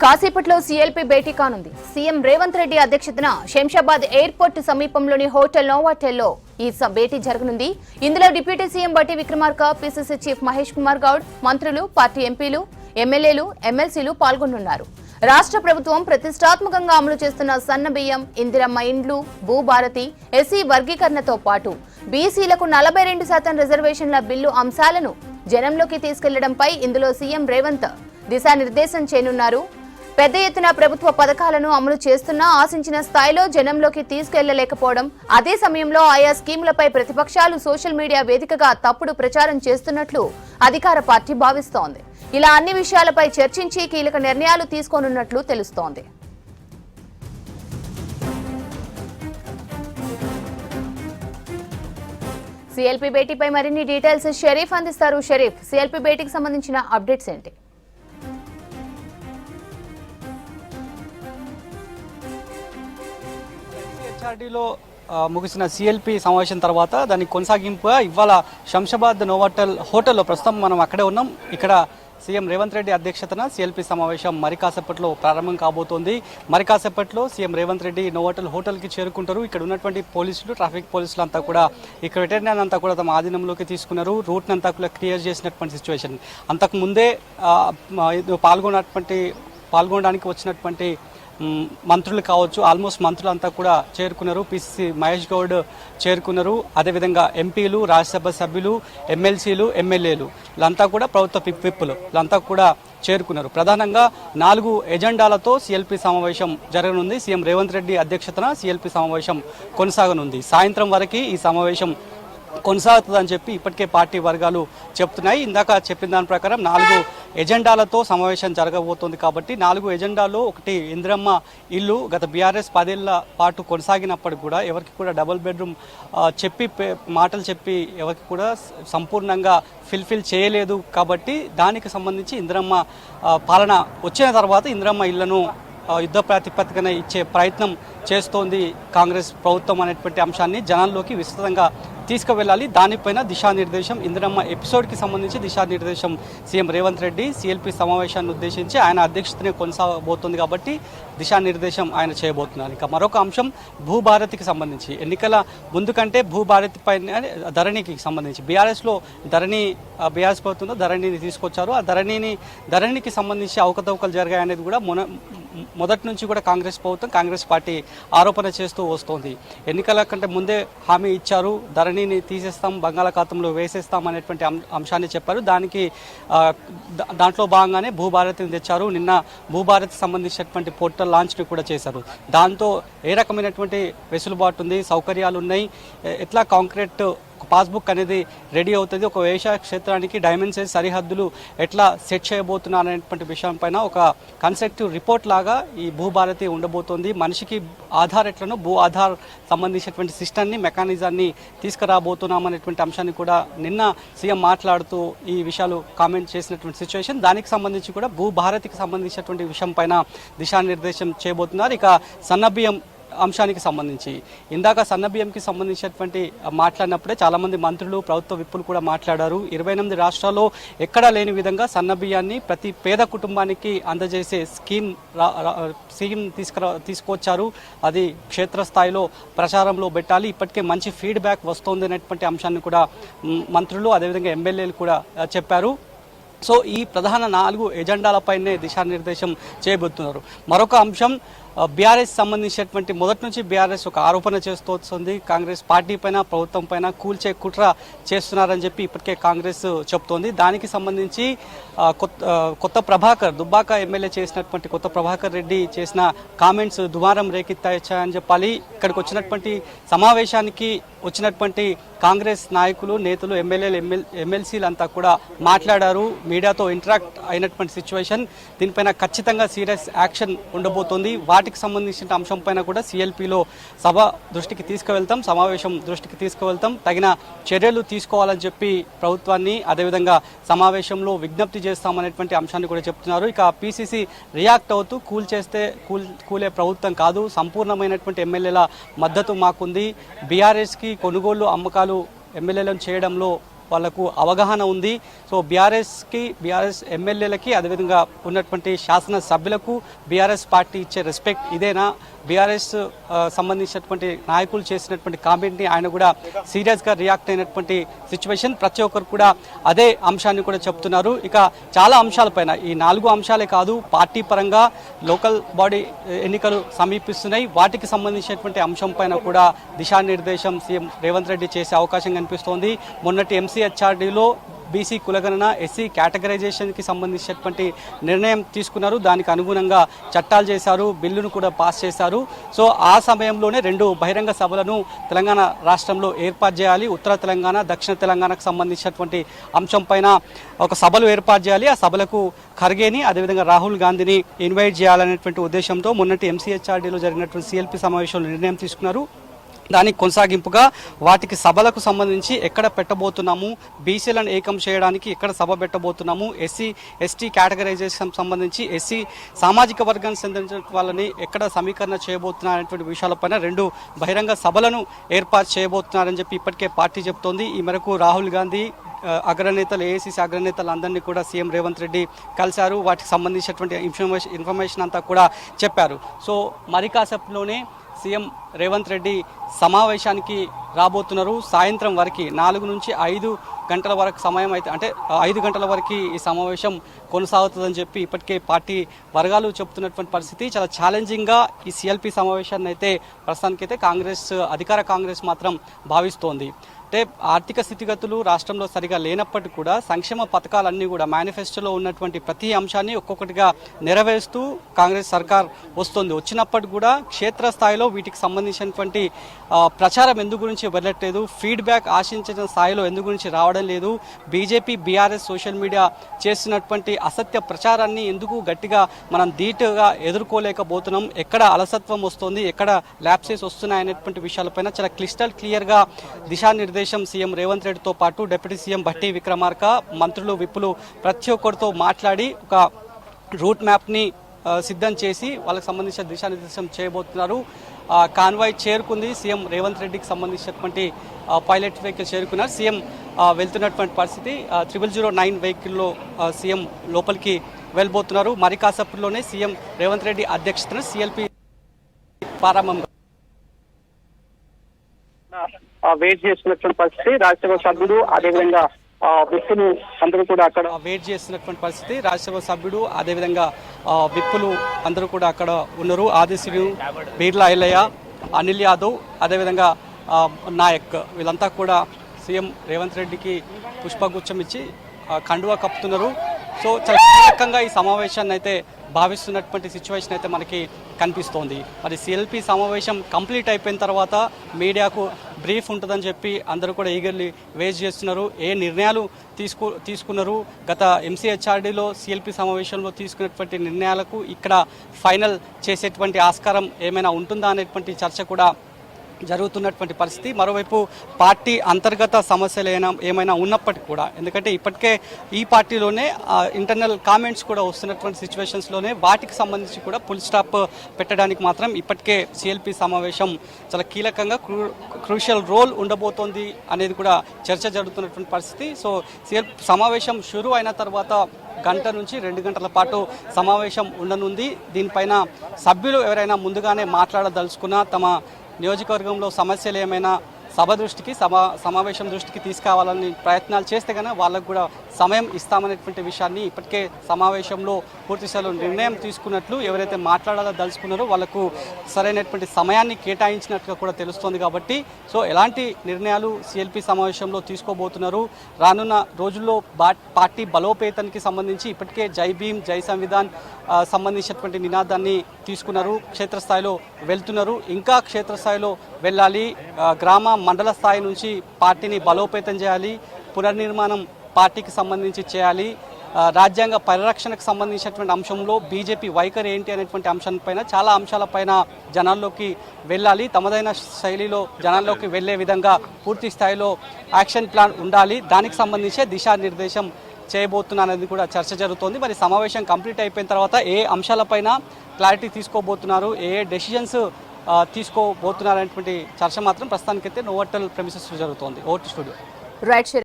కాసేపట్లో సీఎల్పీ భేటీ కానుంది. సీఎం రేవంత్ రెడ్డి అధ్యక్షతన శంషాబాద్ ఎయిర్పోర్ట్ సమీపంలోని హోటల్ నోవాటెల్లో ఈ భేటీ జరగనుంది. ఇందులో డిప్యూటీ సీఎం బట్టి విక్రమార్క, పీసీసీ చీఫ్ మహేష్ కుమార్ గౌడ్, మంత్రులు, పార్టీ ఎంపీలు, ఎమ్మెల్యేలు, ఎమ్మెల్సీలు పాల్గొనున్నారు. రాష్ట్ర ప్రభుత్వం ప్రతిష్టాత్మకంగా అమలు చేస్తున్న సన్న బియ్యం, ఇందిరమ్మ ఇండ్లు, భూభారతి, ఎస్సీ వర్గీకరణతో పాటు బీసీలకు 42% రిజర్వేషన్ల బిల్లు అంశాలను జనంలోకి తీసుకెళ్లడంపై ఇందులో సీఎం రేవంత్ దిశానిర్దేశం చేయనున్నారు. పెద్ద ఎత్తున ప్రభుత్వ పథకాలను అమలు చేస్తున్నా ఆశించిన స్థాయిలో జనంలోకి తీసుకెళ్లలేకపోవడం, అదే సమయంలో ఆయా స్కీములపై ప్రతిపక్షాలు సోషల్ మీడియా వేదికగా తప్పుడు ప్రచారం చేస్తున్నట్లు అధికార పార్టీ భావిస్తోంది. ఇలా అన్ని విషయాలపై చర్చించి కీలక నిర్ణయాలు తీసుకోనున్నట్లు తెలుస్తోంది. సీఎల్పీ భేటీపై మరిన్ని డీటెయిల్స్ షరీఫ్ అందిస్తారు. షరీఫ్, సీఎల్పీ భేటీకి సంబంధించిన అప్డేట్స్ ఏంటి? హెచ్ఆర్డీలో ముగిసిన సిఎల్పి సమావేశం తర్వాత దానికి కొనసాగింపుగా ఇవాళ శంషాబాద్ నోవాటెల్ హోటల్లో ప్రస్తుతం మనం అక్కడే ఉన్నాం. ఇక్కడ సీఎం రేవంత్ రెడ్డి అధ్యక్షతన సిఎల్పి సమావేశం మరి కాసేపట్లో ప్రారంభం కాబోతోంది. మరి కాసేపట్లో సీఎం రేవంత్ రెడ్డి నోవాటెల్ హోటల్కి చేరుకుంటారు. ఇక్కడ ఉన్నటువంటి పోలీసులు, ట్రాఫిక్ పోలీసులు అంతా కూడా ఇక్కడ వెటర్నరీ అంతా కూడా తమ ఆధీనంలోకి తీసుకున్నారు. రూట్ని అంతా కూడా క్లియర్ చేసినటువంటి సిచ్యువేషన్. అంతకు ముందే పాల్గొనడానికి వచ్చినటువంటి మంత్రులు కావచ్చు, ఆల్మోస్ట్ మంత్రులు అంతా కూడా చేరుకున్నారు. పీసీసీ మహేష్ గౌడ్ చేరుకున్నారు. అదేవిధంగా ఎంపీలు, రాజ్యసభ సభ్యులు, ఎమ్మెల్సీలు, ఎమ్మెల్యేలు వీళ్ళంతా కూడా ప్రభుత్వ విప్పులు వీళ్ళంతా కూడా చేరుకున్నారు. ప్రధానంగా 4 ఎజెండాలతో సిఎల్పి సమావేశం జరగనుంది. సీఎం రేవంత్ రెడ్డి అధ్యక్షతన సిఎల్పి సమావేశం కొనసాగనుంది. సాయంత్రం వరకు ఈ సమావేశం కొనసాగుతుందని చెప్పి ఇప్పటికే పార్టీ వర్గాలు చెప్తున్నాయి. ఇందాక చెప్పిన దాని ప్రకారం 4 ఎజెండాలతో సమావేశం జరగబోతోంది. కాబట్టి 4 ఎజెండాలో ఒకటి ఇందిరమ్మ ఇల్లు. గత బీఆర్ఎస్ 10 ఏళ్ల పాటు కొనసాగినప్పటికి కూడా ఎవరికి కూడా డబుల్ బెడ్రూమ్ మాటలు చెప్పి ఎవరికి కూడా సంపూర్ణంగా ఫిల్ఫిల్ చేయలేదు. కాబట్టి దానికి సంబంధించి ఇందిరమ్మ పాలన వచ్చిన తర్వాత ఇందిరమ్మ ఇళ్లను యుద్ధ ప్రాతిపదికన ఇచ్చే ప్రయత్నం చేస్తోంది కాంగ్రెస్ ప్రభుత్వం అనేటువంటి అంశాన్ని జనాల్లోకి విస్తృతంగా తీసుకువెళ్ళాలి. దానిపైన దిశానిర్దేశం, ఇందిరమ్మ ఎపిసోడ్కి సంబంధించి దిశానిర్దేశం సీఎం రేవంత్ రెడ్డి సిఎల్పి సమావేశాన్ని ఉద్దేశించి ఆయన అధ్యక్షతనే కొనసాగబోతోంది. కాబట్టి దిశానిర్దేశం ఆయన చేయబోతున్నారు. ఇంకా మరొక అంశం భూభారతికి సంబంధించి ఎన్నికల ముందు కంటే భూభారతి పైన ధరణికి సంబంధించి బీఆర్ఎస్లో బీఆర్ఎస్ ప్రభుత్వంలో ధరణిని తీసుకొచ్చారు. ఆ ధరణికి సంబంధించి అవకతవకలు జరిగాయనేది కూడా మొదటి నుంచి కూడా కాంగ్రెస్ పార్టీ ఆరోపణ చేస్తూ వస్తోంది. ఎన్నికల కంటే ముందే హామీ ఇచ్చారు, ధరణిని తీసేస్తాం, బంగాళాఖాతంలో వేసేస్తాం అనేటువంటి అంశాన్ని చెప్పారు. దాంట్లో భాగంగానే భూభారతిని తెచ్చారు. నిన్న భూభారతి సంబంధించినటువంటి పోర్టల్ లాంచ్ని కూడా చేశారు. దాంతో ఏ రకమైనటువంటి వెసులుబాటు ఉంది, సౌకర్యాలు ఉన్నాయి, ఎట్లా కాంక్రీట్ పాస్బుక్ అనేది రెడీ అవుతుంది, ఒక వ్యవసాయ క్షేత్రానికి డైమెన్షన్స్ సరిహద్దులు ఎట్లా సెట్ చేయబోతున్నారు అనేటువంటి విషయం పైన ఒక కన్సెప్ట్ రిపోర్ట్ లాగా ఈ భూభారతి ఉండబోతోంది. మనిషికి ఆధార్ ఎట్లనో భూ ఆధార్ సంబంధించినటువంటి సిస్టమ్ని, మెకానిజాన్ని తీసుకురాబోతున్నాం అనేటువంటి అంశాన్ని కూడా నిన్న సీఎం మాట్లాడుతూ ఈ విషయాలు కామెంట్ చేసినటువంటి సిచ్యువేషన్. దానికి సంబంధించి కూడా భూభారతికి సంబంధించినటువంటి విషయం పైన దిశానిర్దేశం చేయబోతున్నారు. ఇక సన్నబియ్యం అంశానికి సంబంధించి ఇందాక సన్నబియ్యంకి సంబంధించినటువంటి మాట్లాడినప్పుడే చాలామంది మంత్రులు, ప్రభుత్వ విప్పులు కూడా మాట్లాడారు. 28 రాష్ట్రాల్లో ఎక్కడా లేని విధంగా సన్నబియ్యాన్ని ప్రతి పేద కుటుంబానికి అందజేసే స్కీమ్ తీసుకొచ్చారు. అది క్షేత్రస్థాయిలో ప్రచారంలో పెట్టాలి. ఇప్పటికే మంచి ఫీడ్బ్యాక్ వస్తోంది అనేటువంటి అంశాన్ని కూడా మంత్రులు అదేవిధంగా ఎమ్మెల్యేలు కూడా చెప్పారు. సో ఈ ప్రధాన 4 ఎజెండాలపైనే దిశానిర్దేశం చేయబోతున్నారు. మరొక అంశం బీఆర్ఎస్ సంబంధించినటువంటి మొదటి నుంచి బీఆర్ఎస్ ఒక ఆరోపణ చేస్తూ వస్తుంది. కాంగ్రెస్ పార్టీ పైన, ప్రభుత్వం పైన కూల్చే కుట్ర చేస్తున్నారని చెప్పి ఇప్పటికే కాంగ్రెస్ చెప్తోంది. దానికి సంబంధించి కొత్త ప్రభాకర్, దుబ్బాక ఎమ్మెల్యే చేసినటువంటి కొత్త ప్రభాకర్ రెడ్డి చేసిన కామెంట్స్ దుమారం రేకెత్తాయని చెప్పాలి. ఇక్కడికి వచ్చినటువంటి సమావేశానికి వచ్చినటువంటి కాంగ్రెస్ నాయకులు, నేతలు, ఎమ్మెల్యేలు, ఎమ్మెల్సీలు అంతా కూడా మాట్లాడారు. మీడియాతో ఇంటరాక్ట్ అయినటువంటి సిచ్యువేషన్. దీనిపైన ఖచ్చితంగా సీరియస్ యాక్షన్ ఉండబోతోంది. వాటికి సంబంధించిన అంశం పైన కూడా సిఎల్పిలో సభ దృష్టికి తీసుకువెళ్తాం, సమావేశం దృష్టికి తీసుకువెళ్తాం, తగిన చర్యలు తీసుకోవాలని చెప్పి ప్రభుత్వాన్ని అదేవిధంగా సమావేశంలో విజ్ఞప్తి చేస్తామనేటువంటి అంశాన్ని కూడా చెప్తున్నారు. ఇక పీసీసీ రియాక్ట్ అవుతూ కూలే ప్రభుత్వం కాదు, సంపూర్ణమైనటువంటి ఎమ్మెల్యేల మద్దతు మాకుంది, బీఆర్ఎస్కి కొనుగోలు అమ్మకాలు ఎమ్మెల్యేలను చేయడంలో వాళ్లకు అవగాహన ఉంది. సో బీఆర్ఎస్ ఎమ్మెల్యేలకి అదేవిధంగా ఉన్నటువంటి శాసన సభ్యులకు బీఆర్ఎస్ పార్టీ ఇచ్చే రెస్పెక్ట్ ఇదేనా, బీఆర్ఎస్ సంబంధించినటువంటి నాయకులు చేసినటువంటి కామెంట్ని ఆయన కూడా సీరియస్గా రియాక్ట్ అయినటువంటి సిచ్యువేషన్. ప్రతి ఒక్కరు కూడా అదే అంశాన్ని కూడా చెప్తున్నారు. ఇక చాలా అంశాలపైన ఈ 4 అంశాలే కాదు, పార్టీ పరంగా లోకల్ బాడీ ఎన్నికలు సమీపిస్తున్నాయి, వాటికి సంబంధించినటువంటి అంశం పైన కూడా దిశానిర్దేశం సీఎం రేవంత్ రెడ్డి చేసే అవకాశం కనిపిస్తోంది. మొన్నటి ఎంసీహెచ్ఆర్డీలో బీసీ కులగణన, ఎస్సీ కేటగరైజేషన్కి సంబంధించినటువంటి నిర్ణయం తీసుకున్నారు. దానికి అనుగుణంగా చట్టాలు చేశారు, బిల్లును కూడా పాస్ చేశారు. సో ఆ సమయంలోనే 2 బహిరంగ సభలను తెలంగాణ రాష్ట్రంలో ఏర్పాటు చేయాలి. ఉత్తర తెలంగాణ, దక్షిణ తెలంగాణకు సంబంధించినటువంటి అంశం పైన ఒక సభలు ఏర్పాటు చేయాలి. ఆ సభలకు ఖర్గేని అదేవిధంగా రాహుల్ గాంధీని ఇన్వైట్ చేయాలనేటువంటి ఉద్దేశంతో మొన్నటి ఎంసీహెచ్ఆర్డీలో జరిగినటువంటి సిఎల్పి సమావేశంలో నిర్ణయం తీసుకున్నారు. దానికి కొనసాగింపుగా వాటికి సభలకు సంబంధించి ఎక్కడ పెట్టబోతున్నాము, బీసీలను ఏకం చేయడానికి ఎక్కడ సభ పెట్టబోతున్నాము, ఎస్సీ ఎస్టీ కేటగరైజేషన్ సంబంధించి ఎస్సీ సామాజిక వర్గానికి చెందిన వాళ్ళని ఎక్కడ సమీకరణ చేయబోతున్నారనేటువంటి విషయాలపైన 2 బహిరంగ సభలను ఏర్పాటు చేయబోతున్నారని చెప్పి ఇప్పటికే పార్టీ చెబుతోంది. ఈ మేరకు రాహుల్ గాంధీ అగ్రనేతలు, ఏఐసీసీ అగ్రనేతలు అందరినీ కూడా సీఎం రేవంత్ రెడ్డి కలిశారు. వాటికి సంబంధించినటువంటి ఇన్ఫర్మేషన్ అంతా కూడా చెప్పారు. సో మరి కాసేపులోనే సీఎం రేవంత్ రెడ్డి సమావేశానికి రాబోతున్నారు. సాయంత్రం వరకు 4 నుంచి 5 గంటల వరకు సమయం అయితే, అంటే 5 గంటల వరకు ఈ సమావేశం కొనసాగుతుందని చెప్పి ఇప్పటికే పార్టీ వర్గాలు చెబుతున్నటువంటి పరిస్థితి. చాలా ఛాలెంజింగ్గా ఈ సిఎల్పి సమావేశాన్ని అయితే ప్రస్తుతానికైతే అధికార కాంగ్రెస్ మాత్రం భావిస్తోంది. అంటే ఆర్థిక స్థితిగతులు రాష్ట్రంలో సరిగా లేనప్పటికీ కూడా సంక్షేమ పథకాలన్నీ కూడా మేనిఫెస్టోలో ఉన్నటువంటి ప్రతి అంశాన్ని ఒక్కొక్కటిగా నెరవేరుస్తూ కాంగ్రెస్ సర్కార్ వచ్చినప్పటికీ కూడా క్షేత్రస్థాయిలో వీటికి సంబంధించినటువంటి ప్రచారం ఎందు గురించి వెళ్ళట్లేదు, ఫీడ్బ్యాక్ ఆశించిన స్థాయిలో ఎందు గురించి రావడం లేదు. బీజేపీ బీఆర్ఎస్ సోషల్ మీడియా చేస్తున్నటువంటి అసత్య ప్రచారాన్ని ఎందుకు గట్టిగా మనం ధీటుగా ఎదుర్కోలేకపోతున్నాం, ఎక్కడ అలసత్వం వస్తుంది, ఎక్కడ ల్యాప్సెస్ వస్తున్నాయనేటువంటి విషయాలపైన చాలా క్లియర్గా దిశానిర్దేశం సీఎం రేవంత్ రెడ్డితో పాటు డిప్యూటీ సీఎం భట్టి విక్రమార్క, మంత్రులు, విప్పులు ప్రతి ఒక్కరితో మాట్లాడి ఒక రూట్ మ్యాప్ని సిద్ధం చేసి వాళ్ళకి సంబంధించిన దిశానిర్దేశం చేయబోతున్నారు. కాన్వాయ్ చేరుకుంది, సీఎం రేవంత్ రెడ్డికి సంబంధించినటువంటి పైలట్ వెహికల్ చేరుకున్నారు. సీఎం వెళ్తున్నటువంటి పరిస్థితి. 0009 వెహికల్లో సీఎం లోపలికి వెళ్ళబోతున్నారు. మరి కాసేపట్లోనే సీఎం రేవంత్ రెడ్డి అధ్యక్షతన సిఎల్పి ప్రారంభం వెయిట్ చేస్తున్నటువంటి పరిస్థితి. రాజ్యసభ సభ్యుడు అదేవిధంగా విప్పులు అందరూ కూడా అక్కడ వెయిట్ చేస్తున్నటువంటి పరిస్థితి. రాజ్యసభ సభ్యుడు అదేవిధంగా విప్పులు అందరూ కూడా అక్కడ ఉన్నారు. ఆదిశ్రీ, బీర్లా ఐలయ్య, అనిల్ యాదవ్, అదేవిధంగా నాయక్, వీళ్ళంతా కూడా సీఎం రేవంత్ రెడ్డికి పుష్పగుచ్చం ఇచ్చి కండువా కప్పుతున్నారు. సో చాలా కీలకంగా ఈ సమావేశాన్ని అయితే భావిస్తున్నటువంటి సిచ్యువేషన్ అయితే మనకి కనిపిస్తోంది. మరి సిఎల్పి సమావేశం కంప్లీట్ అయిపోయిన తర్వాత మీడియాకు బ్రీఫ్ ఉంటుందని చెప్పి అందరూ కూడా ఈగర్లీ వెయిట్ చేస్తున్నారు. ఏ నిర్ణయాలు తీసుకున్నారు, గత ఎంసీహెచ్ఆర్డీలో సిఎల్పి సమావేశంలో తీసుకున్నటువంటి నిర్ణయాలకు ఇక్కడ ఫైనల్ చేసేటువంటి ఆస్కారం ఏమైనా ఉంటుందా అనేటువంటి చర్చ కూడా జరుగుతున్నటువంటి పరిస్థితి. మరోవైపు పార్టీ అంతర్గత సమస్యలు ఏమైనా ఉన్నప్పటికీ కూడా, ఎందుకంటే ఇప్పటికే ఈ పార్టీలోనే ఇంటర్నల్ కామెంట్స్ కూడా వస్తున్నటువంటి సిచ్యువేషన్స్లోనే వాటికి సంబంధించి కూడా ఫుల్ స్టాప్ పెట్టడానికి మాత్రం ఇప్పటికే సిఎల్పి సమావేశం చాలా కీలకంగా క్రూషియల్ రోల్ ఉండబోతోంది అనేది కూడా చర్చ జరుగుతున్నటువంటి పరిస్థితి. సో సిఎల్పి సమావేశం షురూ అయిన తర్వాత 1 నుంచి 2 గంటల పాటు సమావేశం ఉండనుంది. దీనిపైన సభ్యులు ఎవరైనా ముందుగానే మాట్లాడదలుచుకున్నా, తమ నియోజకవర్గంలో సమస్యలు ఏమైనా సభ దృష్టికి సమావేశం దృష్టికి తీసుకురావాలని ప్రయత్నాలు చేస్తే కనుక వాళ్ళకు కూడా సమయం ఇస్తామనేటువంటి విషయాన్ని ఇప్పటికే సమావేశంలో పూర్తిస్థాయిలో నిర్ణయం తీసుకున్నట్లు ఎవరైతే మాట్లాడాలదలుచుకున్నారో వాళ్లకు సరైనటువంటి సమయాన్ని కేటాయించినట్టుగా కూడా తెలుస్తోంది. కాబట్టి సో ఎలాంటి నిర్ణయాలు సిఎల్పి సమావేశంలో తీసుకోబోతున్నారు, రానున్న రోజుల్లో పార్టీ బలోపేతానికి సంబంధించి ఇప్పటికే జై భీమ్ జై సంవిధాన్ సంబంధించినటువంటి నినాదాన్ని తీసుకున్నారు. క్షేత్రస్థాయిలో వెళ్తున్నారు, ఇంకా క్షేత్రస్థాయిలో వెళ్ళాలి, గ్రామ మండల స్థాయి నుంచి పార్టీని బలోపేతం చేయాలి, పునర్నిర్మాణం పార్టీకి సంబంధించి చేయాలి, రాజ్యాంగ పరిరక్షణకు సంబంధించినటువంటి అంశంలో బీజేపీ వైఖరి ఏంటి అనేటువంటి అంశంపైన చాలా అంశాలపైన జనాల్లోకి వెళ్ళాలి, తమదైన శైలిలో జనాల్లోకి వెళ్లే విధంగా పూర్తి స్థాయిలో యాక్షన్ ప్లాన్ ఉండాలి, దానికి సంబంధించే దిశానిర్దేశం చేయబోతున్నారనేది కూడా చర్చ జరుగుతోంది. మరి సమావేశం కంప్లీట్ అయిపోయిన తర్వాత ఏ అంశాలపైన క్లారిటీ తీసుకోబోతున్నారు, ఏ డెసిషన్స్ తీసుకోబోతున్నారు అనేటువంటి చర్చ మాత్రం ప్రస్తుతానికైతే నోవోటల్ ప్రెమిసెస్ జరుగుతోంది. Over to studio. రైట్.